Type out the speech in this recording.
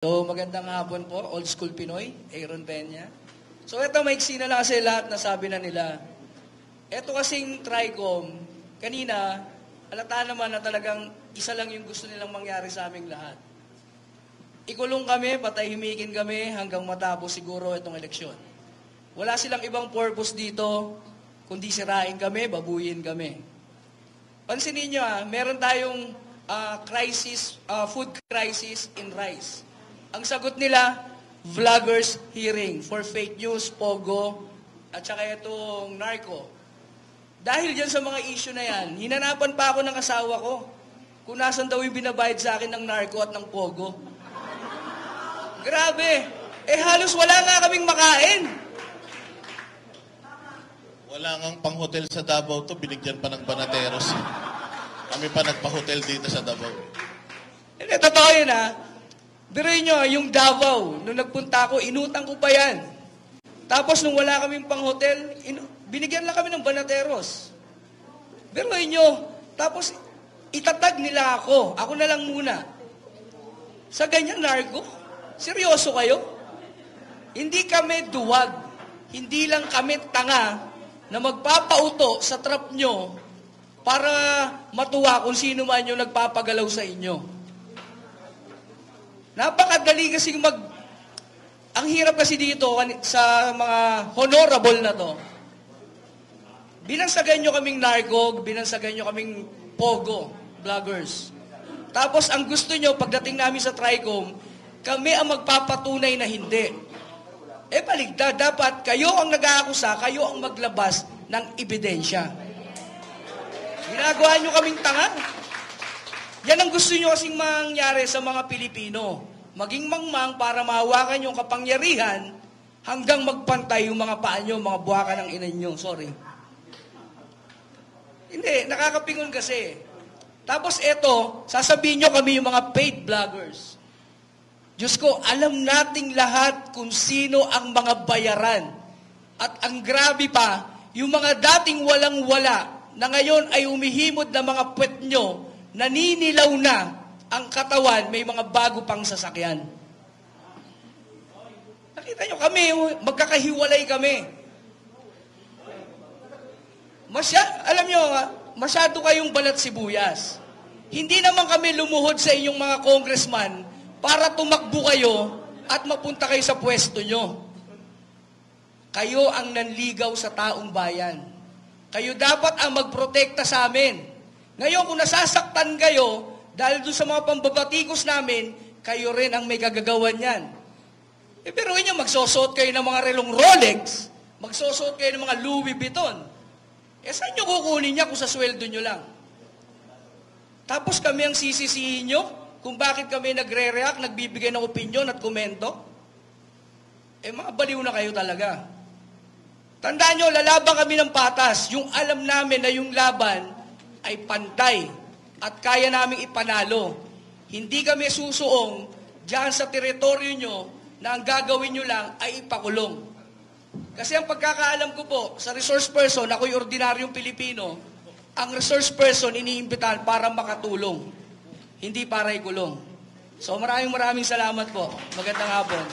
So, magandang hapon po, Old School Pinoy, Aaron Peña. So, ito, maiksi na lang kasi lahat na sabi na nila. Ito kasing TRICOM, kanina, halata naman na talagang isa lang yung gusto nilang mangyari sa aming lahat. Ikulong kami, patahimikin kami hanggang matapos siguro itong eleksyon. Wala silang ibang purpose dito, kundi sirain kami, babuyin kami. Pansinin nyo, meron tayong food crisis in rice. Ang sagot nila, vloggers hearing for fake news, pogo, at saka itong narco. Dahil dyan sa mga issue na yan, hinanapan pa ako ng asawa ko kung nasan daw yung binabayad sa akin ng narco at ng pogo. Grabe! Halos wala nga kaming makain. Wala ngang pang-hotel sa Davao to, binigyan pa ng Banateros. Kami pa nagpa-hotel dito sa Davao. Totoo yun Biruin nyo, yung Davao, nung nagpunta ako, inutang ko pa yan. Tapos nung wala kaming pang-hotel, binigyan lang kami ng Banateros. Biruin nyo, tapos itatag nila ako. Ako na lang muna. Sa ganyan, narco? Seryoso kayo? Hindi kami duwag. Hindi lang kami tanga na magpapauto sa trap nyo para matuwa kung sino man yung nagpapagalaw sa inyo. Napakadali kasi ang hirap kasi dito sa mga honorable na to. Binansagan nyo kaming narco, binansagan nyo kaming pogo, vloggers. Tapos ang gusto nyo, pagdating namin sa TRICOM, kami ang magpapatunay na hindi. Baligtad. Dapat kayo ang nag-aakusa, kayo ang maglabas ng ebidensya. Ginagawa nyo kaming tanga. Yan ang gusto nyo kasing mangyari sa mga Pilipino. Maging mangmang para mahawakan yung kapangyarihan hanggang magpantay yung mga paa nyo, mga buhaka ng ina nyo. Sorry. Hindi, nakakapingon kasi. Tapos eto, sasabihin nyo kami yung mga paid vloggers. Diyos ko, alam nating lahat kung sino ang mga bayaran. At ang grabe pa, yung mga dating walang-wala na ngayon ay umihimod na mga puwet nyo, naninilaw na ang katawan, may mga bago pang sasakyan. Nakita nyo kami, magkakahiwalay kami. Alam nyo, masyado kayong balat sibuyas. Hindi naman kami lumuhod sa inyong mga congressman para tumakbo kayo at mapunta kayo sa pwesto nyo. Kayo ang nanligaw sa taong bayan. Kayo dapat ang magprotekta sa amin. Ngayon, kung nasasaktan kayo, dahil doon sa mga pambabatikos namin, kayo rin ang may kagagawan yan. Pero inyo, magsusot kayo ng mga relong Rolex, magsusot kayo ng mga Louis Vuitton. Saan nyo kukunin niya kung sa sweldo nyo lang? Tapos kami ang sisisihin nyo kung bakit kami nagre-react, nagbibigay ng opinion at komento? Mga baliw na kayo talaga. Tandaan nyo, lalaban kami ng patas. Yung alam namin na yung laban ay pantay at kaya naming ipanalo. Hindi kami susuong diyan sa teritoryo nyo na ang gagawin nyo lang ay ipakulong. Kasi ang pagkakaalam ko po, sa resource person, ako'y ordinaryong Pilipino, ang resource person iniimbitahan para makatulong, hindi para ikulong. So maraming salamat po. Magandang hapon.